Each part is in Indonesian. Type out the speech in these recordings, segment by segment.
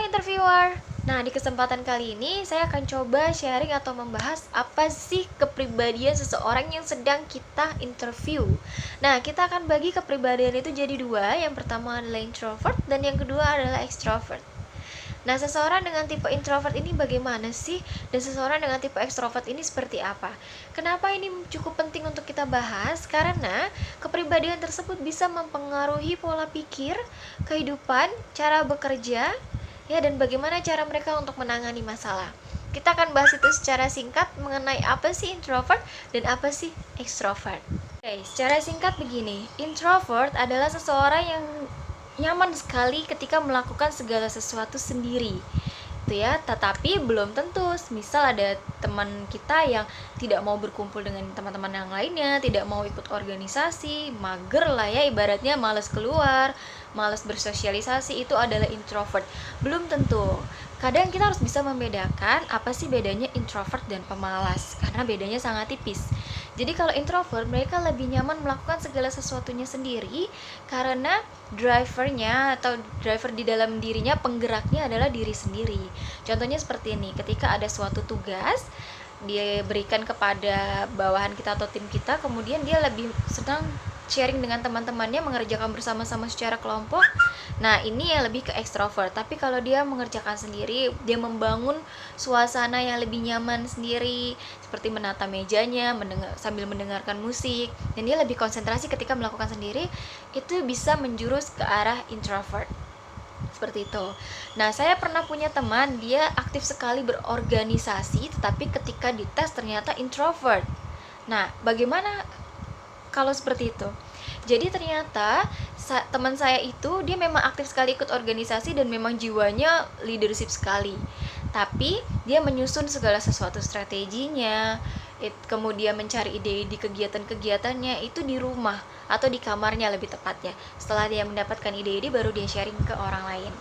interviewer. Nah, di kesempatan kali ini saya akan coba sharing atau membahas apa sih kepribadian seseorang yang sedang kita interview. Nah, kita akan bagi kepribadian itu jadi dua. Yang pertama adalah introvert dan yang kedua adalah extrovert. Nah, seseorang dengan tipe introvert ini bagaimana sih? Dan seseorang dengan tipe extrovert ini seperti apa? Kenapa ini cukup penting untuk kita bahas? Karena kepribadian tersebut bisa mempengaruhi pola pikir, kehidupan, cara bekerja, ya, dan bagaimana cara mereka untuk menangani masalah. Kita akan bahas itu secara singkat mengenai apa sih introvert dan apa sih extrovert. Oke, secara singkat begini, introvert adalah seseorang yang nyaman sekali ketika melakukan segala sesuatu sendiri, itu ya. Tetapi belum tentu, misal ada teman kita yang tidak mau berkumpul dengan teman-teman yang lainnya, tidak mau ikut organisasi, mager lah ya, ibaratnya malas keluar, malas bersosialisasi, itu adalah introvert. Belum tentu. Kadang kita harus bisa membedakan apa sih bedanya introvert dan pemalas, karena bedanya sangat tipis. Jadi kalau introvert, mereka lebih nyaman melakukan segala sesuatunya sendiri karena drivernya atau driver di dalam dirinya, penggeraknya adalah diri sendiri. Contohnya seperti ini, ketika ada suatu tugas dia berikan kepada bawahan kita atau tim kita, kemudian dia lebih senang sharing dengan teman-temannya, mengerjakan bersama-sama secara kelompok. Nah, ini yang lebih ke extrovert. Tapi kalau dia mengerjakan sendiri, dia membangun suasana yang lebih nyaman sendiri, seperti menata mejanya, sambil mendengarkan musik, dan dia lebih konsentrasi ketika melakukan sendiri, itu bisa menjurus ke arah introvert. Seperti itu. Nah, saya pernah punya teman, dia aktif sekali berorganisasi, tetapi ketika dites ternyata introvert. Nah, bagaimana kalau seperti itu? Jadi ternyata teman saya itu dia memang aktif sekali ikut organisasi dan memang jiwanya leadership sekali. Tapi dia menyusun segala sesuatu strateginya, kemudian mencari ide-ide kegiatan-kegiatannya itu di rumah atau di kamarnya lebih tepatnya. Setelah dia mendapatkan ide-ide baru dia sharing ke orang lain.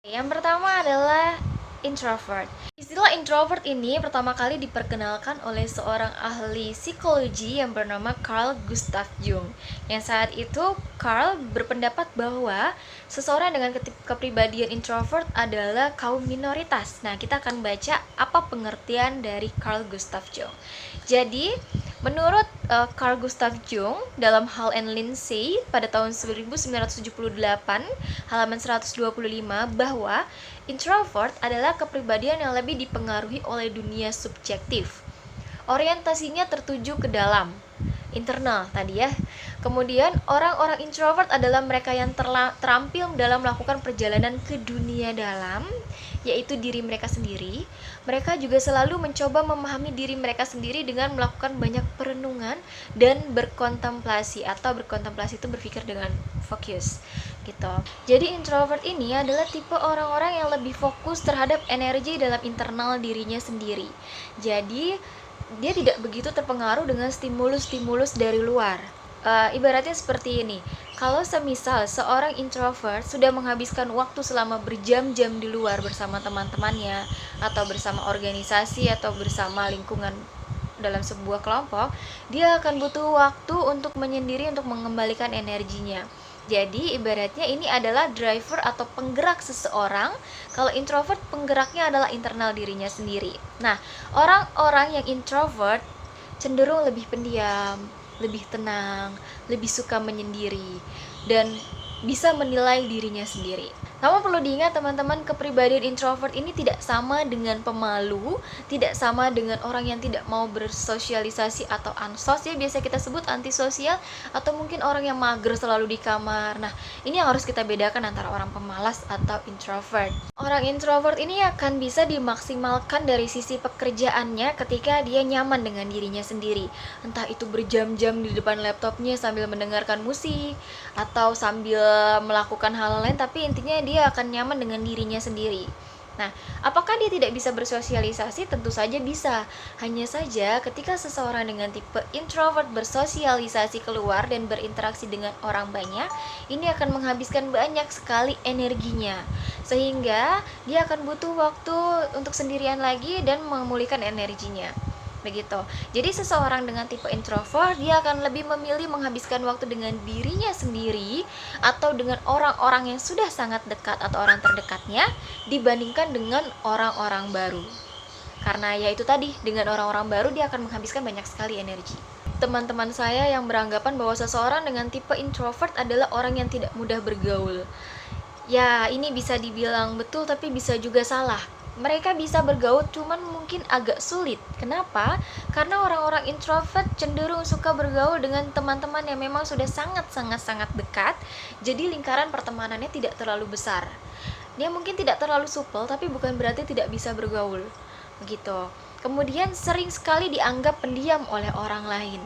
Yang pertama adalah introvert. Istilah introvert ini pertama kali diperkenalkan oleh seorang ahli psikologi yang bernama Carl Gustav Jung. Yang saat itu Carl berpendapat bahwa seseorang dengan kepribadian introvert adalah kaum minoritas. Nah, kita akan baca apa pengertian dari Carl Gustav Jung. Jadi, menurut Carl Gustav Jung dalam Hall and Lindsay pada tahun 1978 halaman 125 bahwa introvert adalah kepribadian yang lebih dipengaruhi oleh dunia subjektif. Orientasinya tertuju ke dalam, internal tadi ya. Kemudian orang-orang introvert adalah mereka yang terampil dalam melakukan perjalanan ke dunia dalam, yaitu diri mereka sendiri. Mereka juga selalu mencoba memahami diri mereka sendiri dengan melakukan banyak perenungan dan berkontemplasi, atau berkontemplasi itu berpikir dengan fokus gitu. Jadi introvert ini adalah tipe orang-orang yang lebih fokus terhadap energi dalam internal dirinya sendiri. Jadi dia tidak begitu terpengaruh dengan stimulus-stimulus dari luar. Ibaratnya seperti ini, kalau semisal seorang introvert sudah menghabiskan waktu selama berjam-jam di luar bersama teman-temannya, atau bersama organisasi, atau bersama lingkungan dalam sebuah kelompok, dia akan butuh waktu untuk menyendiri untuk mengembalikan energinya. Jadi ibaratnya ini adalah driver atau penggerak seseorang. Kalau introvert, penggeraknya adalah internal dirinya sendiri. Nah, orang-orang yang introvert cenderung lebih pendiam, lebih tenang, lebih suka menyendiri, dan bisa menilai dirinya sendiri. Namun perlu diingat teman-teman, kepribadian introvert ini tidak sama dengan pemalu, tidak sama dengan orang yang tidak mau bersosialisasi atau ansos ya, biasa kita sebut antisosial, atau mungkin orang yang mager selalu di kamar. Nah, ini yang harus kita bedakan antara orang pemalas atau introvert. Orang introvert ini akan bisa dimaksimalkan dari sisi pekerjaannya ketika dia nyaman dengan dirinya sendiri. Entah itu berjam-jam di depan laptopnya sambil mendengarkan musik, atau sambil melakukan hal lain, tapi intinya dia akan nyaman dengan dirinya sendiri. Nah, apakah dia tidak bisa bersosialisasi? Tentu saja bisa. Hanya saja ketika seseorang dengan tipe introvert bersosialisasi keluar dan berinteraksi dengan orang banyak, ini akan menghabiskan banyak sekali energinya, sehingga dia akan butuh waktu untuk sendirian lagi dan memulihkan energinya. begitu. Jadi seseorang dengan tipe introvert dia akan lebih memilih menghabiskan waktu dengan dirinya sendiri atau dengan orang-orang yang sudah sangat dekat atau orang terdekatnya dibandingkan dengan orang-orang baru. Karena ya itu tadi, dengan orang-orang baru dia akan menghabiskan banyak sekali energi. Teman-teman saya yang beranggapan bahwa seseorang dengan tipe introvert adalah orang yang tidak mudah bergaul. Ya, ini bisa dibilang betul tapi bisa juga salah. Mereka bisa bergaul cuman mungkin agak sulit. Kenapa? Karena orang-orang introvert cenderung suka bergaul dengan teman-teman yang memang sudah sangat dekat. Jadi lingkaran pertemanannya tidak terlalu besar. Dia mungkin tidak terlalu supel tapi bukan berarti tidak bisa bergaul. Begitu. Kemudian sering sekali dianggap pendiam oleh orang lain.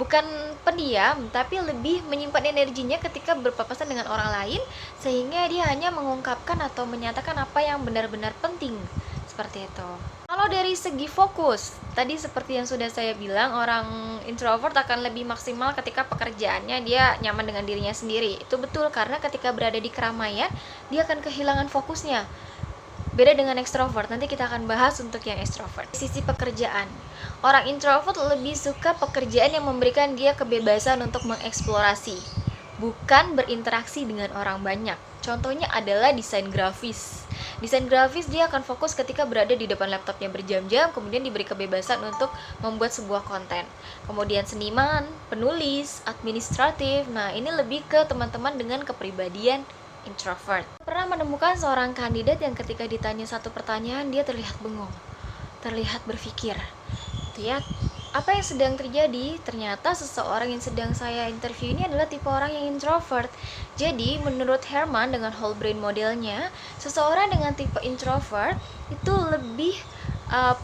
Bukan pendiam, tapi lebih menyimpan energinya ketika berpapasan dengan orang lain, sehingga dia hanya mengungkapkan atau menyatakan apa yang benar-benar penting. Seperti itu. Kalau dari segi fokus, tadi seperti yang sudah saya bilang, orang introvert akan lebih maksimal ketika pekerjaannya dia nyaman dengan dirinya sendiri. Itu betul, karena ketika berada di keramaian, dia akan kehilangan fokusnya. Beda dengan ekstrovert, nanti kita akan bahas untuk yang ekstrovert. Sisi pekerjaan, orang introvert lebih suka pekerjaan yang memberikan dia kebebasan untuk mengeksplorasi, bukan berinteraksi dengan orang banyak. Contohnya adalah desain grafis. Desain grafis dia akan fokus ketika berada di depan laptopnya berjam-jam, kemudian diberi kebebasan untuk membuat sebuah konten. Kemudian seniman, penulis, administratif, nah ini lebih ke teman-teman dengan kepribadian introvert. Pernah menemukan seorang kandidat yang ketika ditanya satu pertanyaan dia terlihat bengong, terlihat berpikir. Ya, apa yang sedang terjadi? Ternyata seseorang yang sedang saya interview ini adalah tipe orang yang introvert. Jadi menurut Herman dengan whole brain modelnya, seseorang dengan tipe introvert itu lebih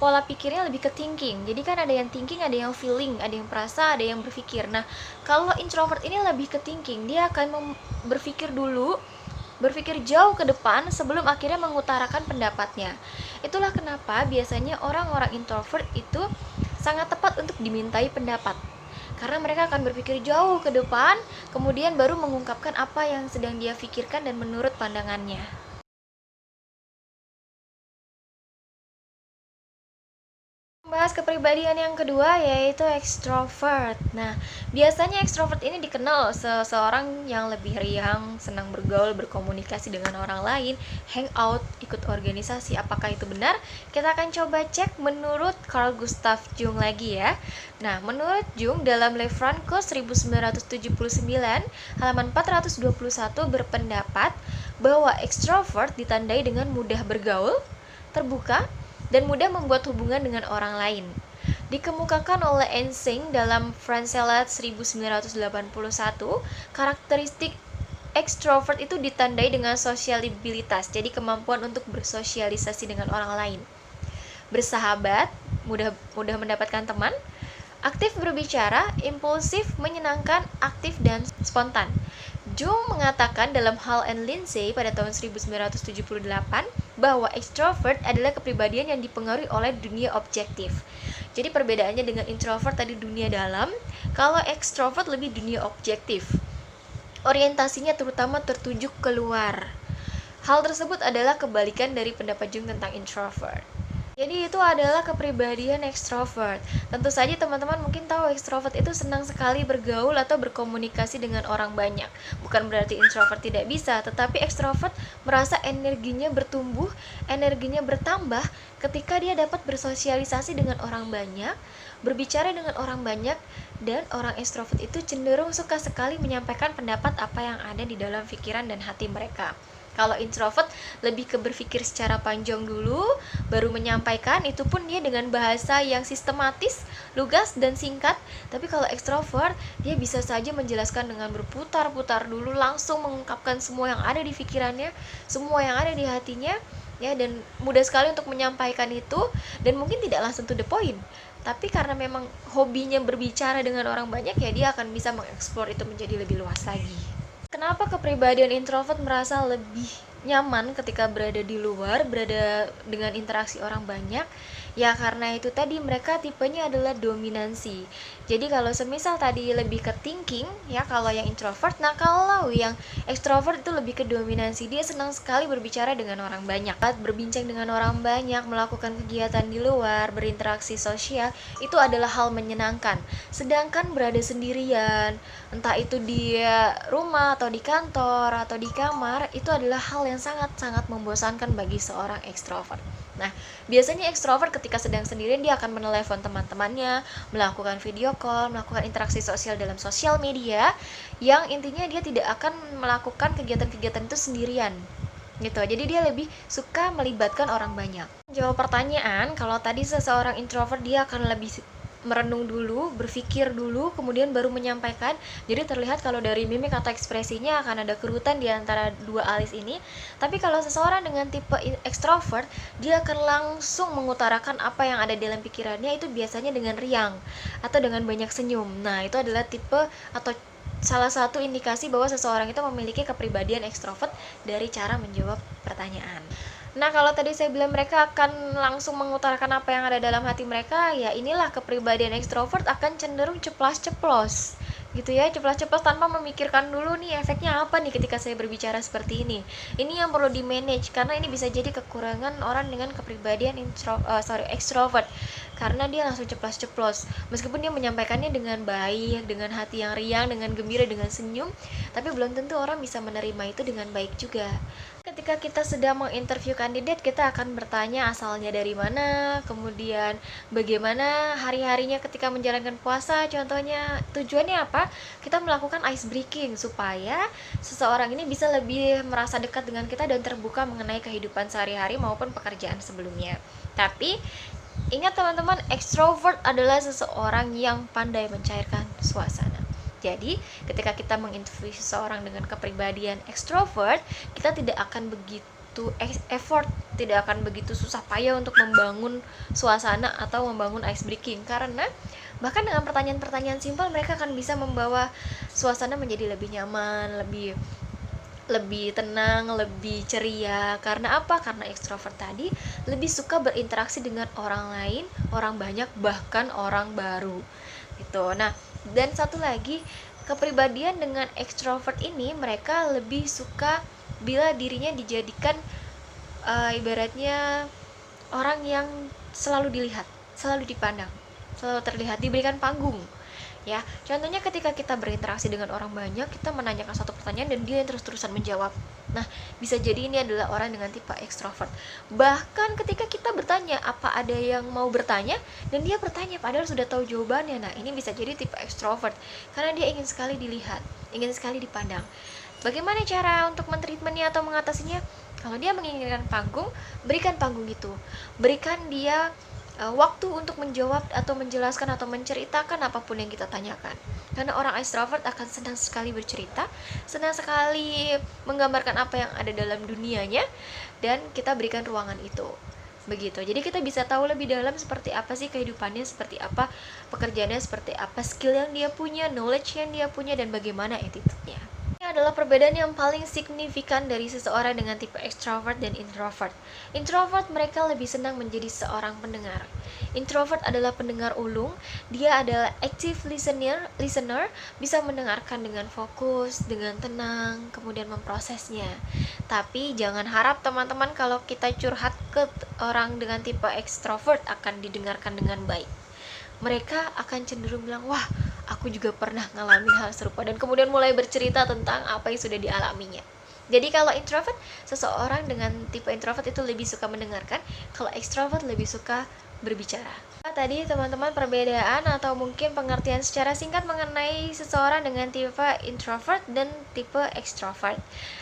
pola pikirnya lebih ke thinking. Jadi kan ada yang thinking, ada yang feeling, ada yang perasa, ada yang berpikir. Nah, kalau introvert ini lebih ke thinking, dia akan berpikir dulu, berpikir jauh ke depan sebelum akhirnya mengutarakan pendapatnya. Itulah kenapa biasanya orang-orang introvert itu sangat tepat untuk dimintai pendapat. Karena mereka akan berpikir jauh ke depan, kemudian baru mengungkapkan apa yang sedang dia pikirkan dan menurut pandangannya. Bahas kepribadian yang kedua yaitu ekstrovert. Nah, biasanya ekstrovert ini dikenal seseorang yang lebih riang, senang bergaul, berkomunikasi dengan orang lain, hangout, ikut organisasi. Apakah itu benar? Kita akan coba cek menurut Carl Gustav Jung lagi ya. Nah, menurut Jung dalam Le Franco 1979 halaman 421 berpendapat bahwa ekstrovert ditandai dengan mudah bergaul, terbuka, dan mudah membuat hubungan dengan orang lain. Dikemukakan oleh Ensing dalam Francelat 1981, karakteristik ekstrovert itu ditandai dengan sosialibilitas, jadi kemampuan untuk bersosialisasi dengan orang lain. Bersahabat, mudah mendapatkan teman, aktif berbicara, impulsif, menyenangkan, aktif, dan spontan. Jung mengatakan dalam Hall and Lindsay pada tahun 1978 bahwa extrovert adalah kepribadian yang dipengaruhi oleh dunia objektif. Jadi perbedaannya dengan introvert tadi dunia dalam, kalau extrovert lebih dunia objektif. Orientasinya terutama tertuju keluar. Hal tersebut adalah kebalikan dari pendapat Jung tentang introvert. Jadi itu adalah kepribadian ekstrovert. Tentu saja teman-teman mungkin tahu ekstrovert itu senang sekali bergaul atau berkomunikasi dengan orang banyak. Bukan berarti introvert tidak bisa, tetapi ekstrovert merasa energinya bertumbuh, energinya bertambah ketika dia dapat bersosialisasi dengan orang banyak, berbicara dengan orang banyak, dan orang ekstrovert itu cenderung suka sekali menyampaikan pendapat apa yang ada di dalam pikiran dan hati mereka. Kalau introvert lebih ke berpikir secara panjang dulu, baru menyampaikan, itu pun dia dengan bahasa yang sistematis, lugas, dan singkat. Tapi kalau ekstrovert, dia bisa saja menjelaskan dengan berputar-putar dulu, langsung mengungkapkan semua yang ada di pikirannya, semua yang ada di hatinya, ya, dan mudah sekali untuk menyampaikan itu, dan mungkin tidak langsung to the point. Tapi karena memang hobinya berbicara dengan orang banyak, ya dia akan bisa mengeksplor itu menjadi lebih luas lagi. Kenapa kepribadian introvert merasa lebih nyaman ketika berada di luar, berada dengan interaksi orang banyak? Ya karena itu tadi mereka tipenya adalah dominansi. Jadi kalau semisal tadi lebih ke thinking ya kalau yang introvert, nah kalau yang extrovert itu lebih ke dominansi. Dia senang sekali berbicara dengan orang banyak, berbincang dengan orang banyak, melakukan kegiatan di luar, berinteraksi sosial, itu adalah hal menyenangkan. Sedangkan berada sendirian, entah itu di rumah atau di kantor atau di kamar, itu adalah hal yang sangat-sangat membosankan bagi seorang ekstrovert. Nah, biasanya ekstrovert ketika sedang sendirian dia akan menelepon teman-temannya, melakukan video call, melakukan interaksi sosial dalam sosial media, yang intinya dia tidak akan melakukan kegiatan-kegiatan itu sendirian gitu. Jadi dia lebih suka melibatkan orang banyak. Jawab pertanyaan, kalau tadi seseorang introvert dia akan lebih merenung dulu, berpikir dulu, kemudian baru menyampaikan. Jadi terlihat kalau dari mimik atau ekspresinya akan ada kerutan di antara dua alis ini. Tapi kalau seseorang dengan tipe ekstrovert, dia akan langsung mengutarakan apa yang ada dalam pikirannya, itu biasanya dengan riang atau dengan banyak senyum. Nah, itu adalah tipe atau salah satu indikasi bahwa seseorang itu memiliki kepribadian ekstrovert dari cara menjawab pertanyaan. Nah, kalau tadi saya bilang mereka akan langsung mengutarakan apa yang ada dalam hati mereka, ya inilah kepribadian ekstrovert akan cenderung ceplas-ceplos gitu ya, ceplas-ceplos tanpa memikirkan dulu nih efeknya apa nih ketika saya berbicara seperti ini. Ini yang perlu di manage karena ini bisa jadi kekurangan orang dengan kepribadian extrovert, karena dia langsung ceplas-ceplos meskipun dia menyampaikannya dengan baik, dengan hati yang riang, dengan gembira, dengan senyum, tapi belum tentu orang bisa menerima itu dengan baik juga. Ketika kita sedang menginterview kandidat, kita akan bertanya asalnya dari mana, kemudian bagaimana hari-harinya ketika menjalankan puasa, contohnya tujuannya apa? Kita melakukan ice breaking supaya seseorang ini bisa lebih merasa dekat dengan kita dan terbuka mengenai kehidupan sehari-hari maupun pekerjaan sebelumnya. Tapi ingat teman-teman, extrovert adalah seseorang yang pandai mencairkan suasana. Jadi, ketika kita menginterview seseorang dengan kepribadian ekstrovert, kita tidak akan begitu effort, tidak akan begitu susah payah untuk membangun suasana atau membangun ice breaking, karena bahkan dengan pertanyaan-pertanyaan simpel mereka akan bisa membawa suasana menjadi lebih nyaman, lebih tenang, lebih ceria. Karena apa? Karena ekstrovert tadi lebih suka berinteraksi dengan orang lain, orang banyak, bahkan orang baru gitu. Nah, dan satu lagi, kepribadian dengan ekstrovert ini mereka lebih suka bila dirinya dijadikan ibaratnya orang yang selalu dilihat, selalu dipandang, selalu terlihat, diberikan panggung. Ya, contohnya ketika kita berinteraksi dengan orang banyak, kita menanyakan satu pertanyaan dan dia yang terus-terusan menjawab. Nah, bisa jadi ini adalah orang dengan tipe ekstrovert. Bahkan ketika kita bertanya, apa ada yang mau bertanya, dan dia bertanya padahal sudah tahu jawabannya. Nah, ini bisa jadi tipe ekstrovert karena dia ingin sekali dilihat, ingin sekali dipandang. Bagaimana cara untuk mentreatmentnya atau mengatasinya? Kalau dia menginginkan panggung, berikan panggung itu. Berikan dia waktu untuk menjawab atau menjelaskan atau menceritakan apapun yang kita tanyakan. Karena orang extrovert akan senang sekali bercerita, senang sekali menggambarkan apa yang ada dalam dunianya, dan kita berikan ruangan itu. Begitu. Jadi kita bisa tahu lebih dalam seperti apa sih kehidupannya, seperti apa pekerjaannya, seperti apa skill yang dia punya, knowledge yang dia punya, dan bagaimana attitude-nya. Ini adalah perbedaan yang paling signifikan dari seseorang dengan tipe extrovert dan introvert. Introvert mereka lebih senang menjadi seorang pendengar. Introvert adalah pendengar ulung, dia adalah active listener, bisa mendengarkan dengan fokus, dengan tenang, kemudian memprosesnya. Tapi jangan harap teman-teman kalau kita curhat ke orang dengan tipe extrovert akan didengarkan dengan baik. Mereka akan cenderung bilang, wah, aku juga pernah ngalamin hal serupa, dan kemudian mulai bercerita tentang apa yang sudah dialaminya. Jadi kalau introvert, seseorang dengan tipe introvert itu lebih suka mendengarkan, kalau extrovert lebih suka berbicara. Tadi teman-teman perbedaan atau mungkin pengertian secara singkat mengenai seseorang dengan tipe introvert dan tipe extrovert.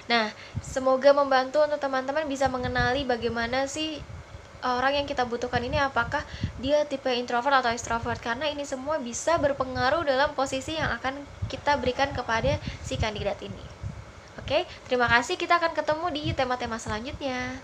Nah, semoga membantu untuk teman-teman bisa mengenali bagaimana sih orang yang kita butuhkan ini, apakah dia tipe introvert atau extrovert, karena ini semua bisa berpengaruh dalam posisi yang akan kita berikan kepada si kandidat ini. Oke, terima kasih, kita akan ketemu di tema-tema selanjutnya.